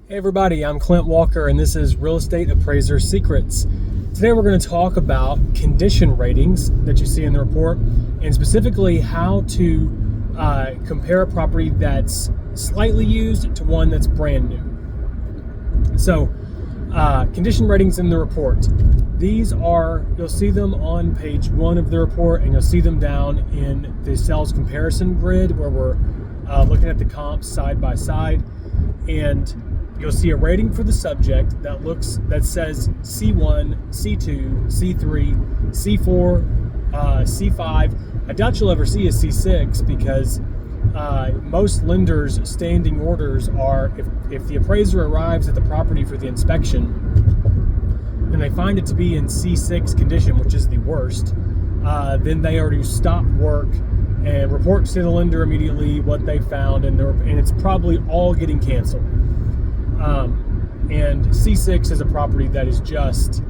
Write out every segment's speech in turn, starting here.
Hey everybody, I'm Clint Walker and this is Real Estate Appraiser Secrets. Today we're going to talk about condition ratings that you see in the report and specifically how to compare a property that's slightly used to one that's brand new. So, condition ratings in the report. These are, you'll see them on page 1 of the report and you'll see them down in the sales comparison grid where we're looking at the comps side by side. And you'll see a rating for the subject that says C1, C2, C3, C4, C5. I doubt you'll ever see a C6 because most lenders' standing orders are if the appraiser arrives at the property for the inspection and they find it to be in C6 condition, which is the worst, then they are to stop work and report to the lender immediately what they found, and it's probably all getting canceled. And C6 is a property that is just,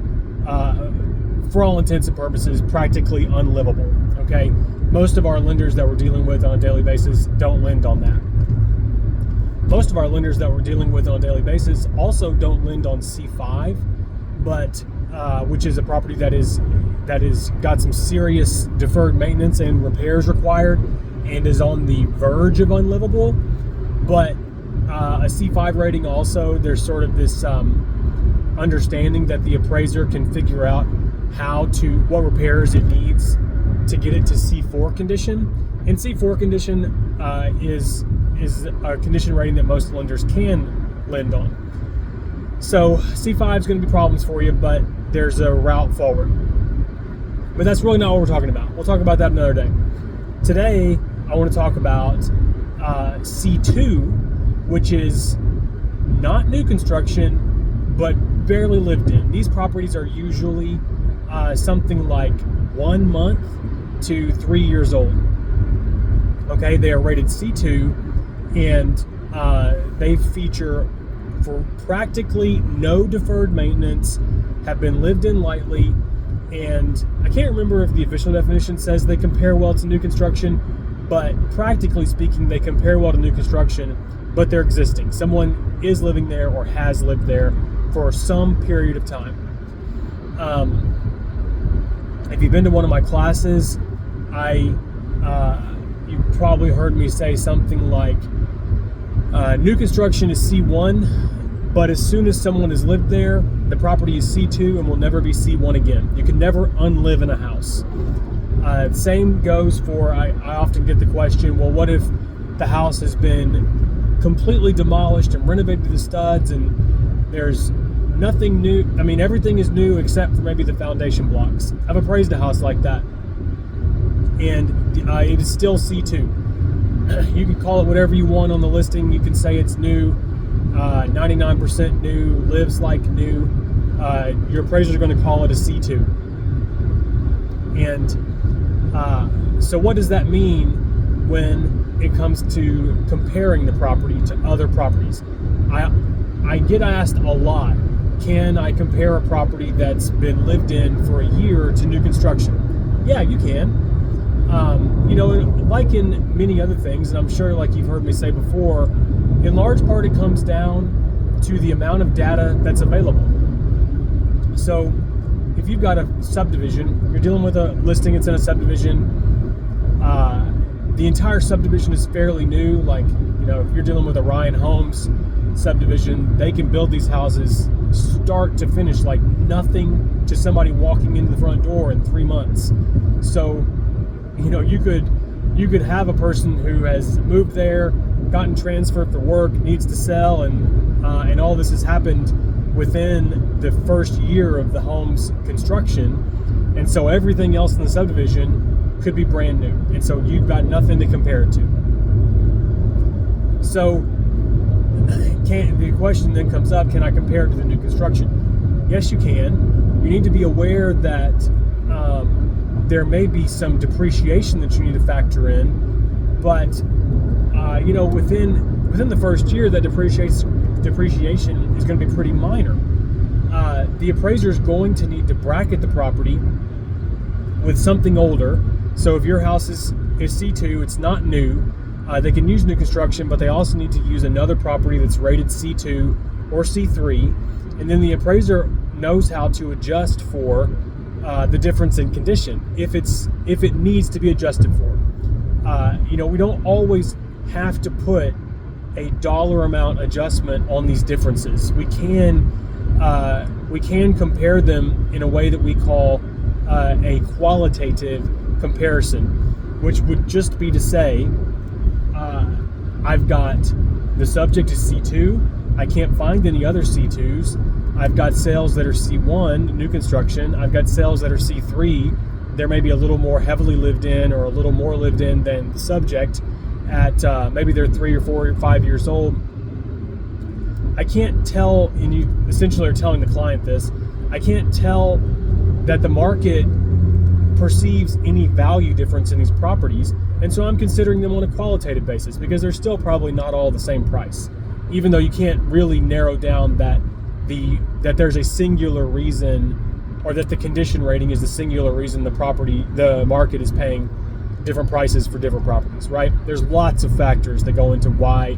for all intents and purposes, practically unlivable. Okay, most of our lenders that we're dealing with on a daily basis don't lend on that. Most of our lenders that we're dealing with on a daily basis also don't lend on C5, but which is a property that is got some serious deferred maintenance and repairs required, and is on the verge of unlivable. But a C5 rating also, there's sort of this understanding that the appraiser can figure out what repairs it needs to get it to C4 condition. And C4 condition is a condition rating that most lenders can lend on. So C5 is going to be problems for you, but there's a route forward. But that's really not what we're talking about. We'll talk about that another day. Today, I want to talk about C2, which is not new construction, but barely lived in. These properties are usually something like 1 month to 3 years old. Okay, they are rated C2, and they feature for practically no deferred maintenance, have been lived in lightly, and I can't remember if the official definition says they compare well to new construction, but practically speaking, they compare well to new construction, but they're existing. Someone is living there or has lived there for some period of time. If you've been to one of my classes, you've probably heard me say something like, new construction is C1, but as soon as someone has lived there, the property is C2 and will never be C1 again. You can never unlive in a house. Same goes for, I often get the question, well, what if the house has been completely demolished and renovated to the studs and there's nothing new? I mean, everything is new except for maybe the foundation blocks. I've appraised a house like that, and it is still C2. You can call it whatever you want on the listing. You can say it's new, 99% new, lives like new. Your appraisers are going to call it a C2. And so what does that mean when it comes to comparing the property to other properties? I get asked a lot, can I compare a property that's been lived in for a year to new construction? Yeah, you can. Like in many other things, and I'm sure like you've heard me say before, in large part it comes down to the amount of data that's available. So if you've got a subdivision, you're dealing with a listing that's in a subdivision, the entire subdivision is fairly new. Like, if you're dealing with a Ryan Homes subdivision, they can build these houses start to finish like nothing to somebody walking into the front door in 3 months. So, you could have a person who has moved there, gotten transferred for work, needs to sell, and all this has happened within the first year of the home's construction, and so everything else in the subdivision could be brand new, and so you've got nothing to compare it to. So the question then comes up, can I compare it to the new construction? Yes, you can. You need to be aware that there may be some depreciation that you need to factor in, but within the first year, that depreciation is going to be pretty minor. The appraiser is going to need to bracket the property with something older. So if your house is C2, it's not new, They can use new construction, but they also need to use another property that's rated C2 or C3, and then the appraiser knows how to adjust for the difference in condition if it needs to be adjusted for. We don't always have to put a dollar amount adjustment on these differences. We can compare them in a way that we call a qualitative comparison, which would just be to say, I've got the subject is C2. I can't find any other C2s. I've got sales that are C1, new construction. I've got sales that are C3. There may be a little more heavily lived in or a little more lived in than the subject at maybe they're 3 or 4 or 5 years old. I can't tell, and you essentially are telling the client this, I can't tell that the market perceives any value difference in these properties, and so I'm considering them on a qualitative basis because they're still probably not all the same price, even though you can't really narrow down that there's a singular reason, or that the condition rating is the singular reason the market is paying different prices for different properties, right? There's lots of factors that go into why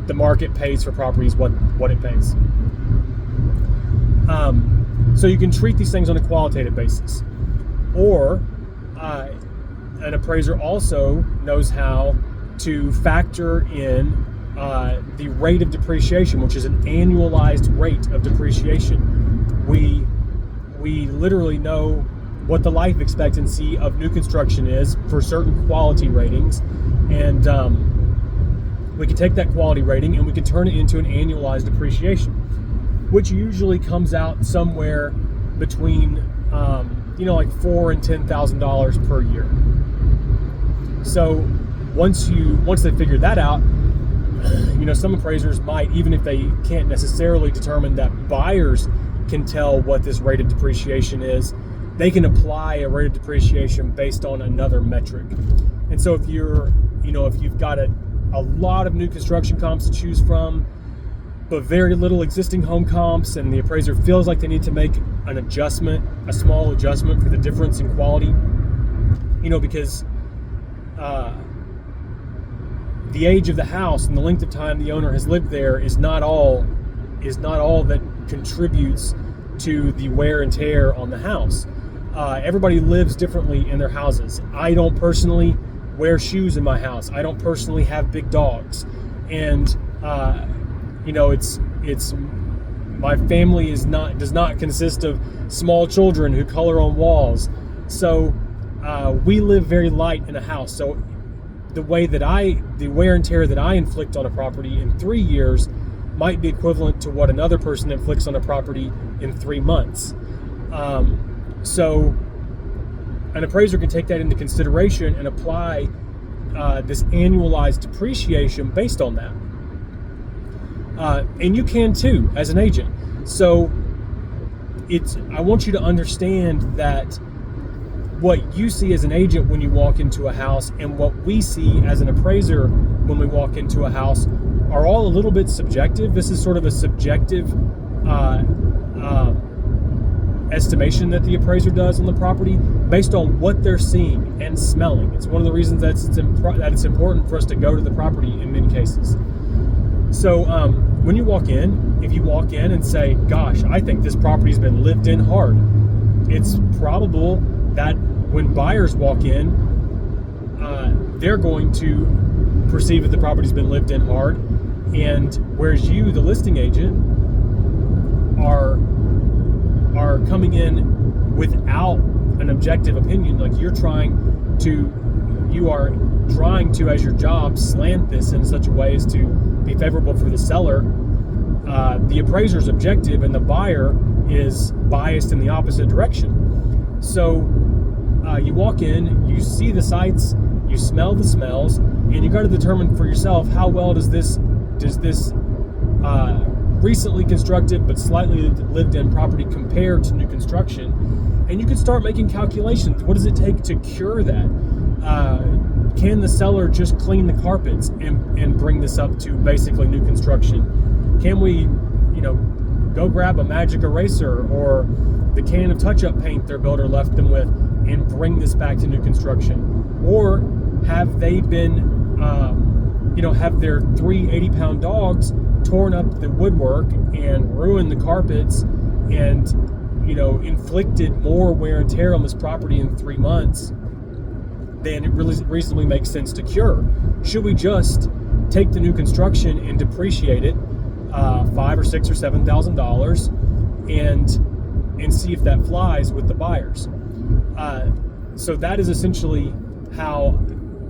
the market pays for properties what it pays. So you can treat these things on a qualitative basis. Or an appraiser also knows how to factor in the rate of depreciation, which is an annualized rate of depreciation. We literally know what the life expectancy of new construction is for certain quality ratings, and we can take that quality rating and we can turn it into an annualized depreciation, which usually comes out somewhere between like $4,000 and $10,000 per year. So once they figure that out, some appraisers might, even if they can't necessarily determine that buyers can tell what this rate of depreciation is, they can apply a rate of depreciation based on another metric. And so if you've got a lot of new construction comps to choose from, but very little existing home comps, and the appraiser feels like they need to make an adjustment, a small adjustment for the difference in quality, because the age of the house and the length of time the owner has lived there is not all that contributes to the wear and tear on the house. Everybody lives differently in their houses. I don't personally wear shoes in my house. I don't personally have big dogs, and it's my family does not consist of small children who color on walls. So we live very light in a house. So the wear and tear that I inflict on a property in 3 years might be equivalent to what another person inflicts on a property in 3 months. So an appraiser can take that into consideration and apply this annualized depreciation based on that. And you can too, as an agent. So I want you to understand that what you see as an agent when you walk into a house and what we see as an appraiser when we walk into a house are all a little bit subjective. This is sort of a subjective estimation that the appraiser does on the property based on what they're seeing and smelling. It's one of the reasons that it's important for us to go to the property in many cases. So when you walk in, if you walk in and say, gosh, I think this property's been lived in hard, it's probable that when buyers walk in, they're going to perceive that the property's been lived in hard, and whereas you, the listing agent, are coming in without an objective opinion, like you are trying to, as your job, slant this in such a way as to be favorable for the seller. The appraiser's objective and the buyer is biased in the opposite direction. So you walk in, you see the sights, you smell the smells, and you got to determine for yourself how well does this recently constructed but slightly lived in property compare to new construction. And you can start making calculations. What does it take to cure that? Can the seller just clean the carpets and bring this up to basically new construction? Can we, go grab a magic eraser or the can of touch-up paint their builder left them with and bring this back to new construction? Or have they been, have their 3 80-pound dogs torn up the woodwork and ruined the carpets and, inflicted more wear and tear on this property in 3 months, then it really reasonably makes sense to cure. Should we just take the new construction and depreciate it $5,000 or $6,000 or $7,000 and see if that flies with the buyers? So that is essentially how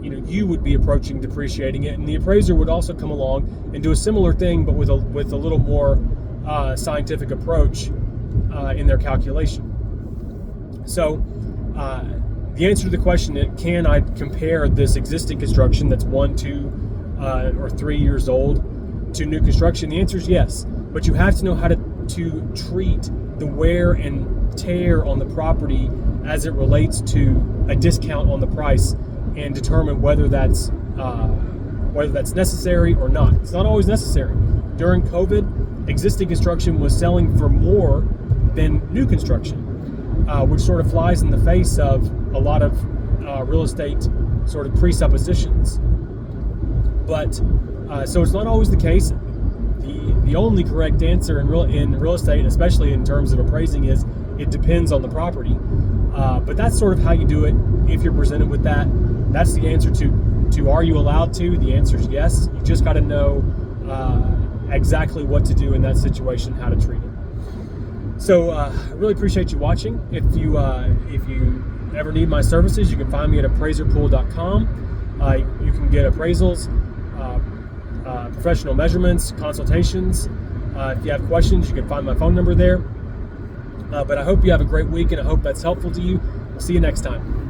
you would be approaching depreciating it, and the appraiser would also come along and do a similar thing, but with a little more scientific approach in their calculation. So the answer to the question, can I compare this existing construction that's 1, 2, or 3 years old to new construction? The answer is yes, but you have to know how to treat the wear and tear on the property as it relates to a discount on the price, and determine whether that's necessary or not. It's not always necessary. During COVID, existing construction was selling for more than new construction, which sort of flies in the face of a lot of real estate sort of presuppositions. But so it's not always the case. The only correct answer in real estate, especially in terms of appraising, is it depends on the property. But that's sort of how you do it if you're presented with that. That's the answer to are you allowed to? The answer is yes. You just got to know exactly what to do in that situation, how to treat it. So I really appreciate you watching. If you ever need my services, you can find me at appraiserpool.com. You can get appraisals, professional measurements, consultations. If you have questions, you can find my phone number there. But I hope you have a great week, and I hope that's helpful to you. We'll see you next time.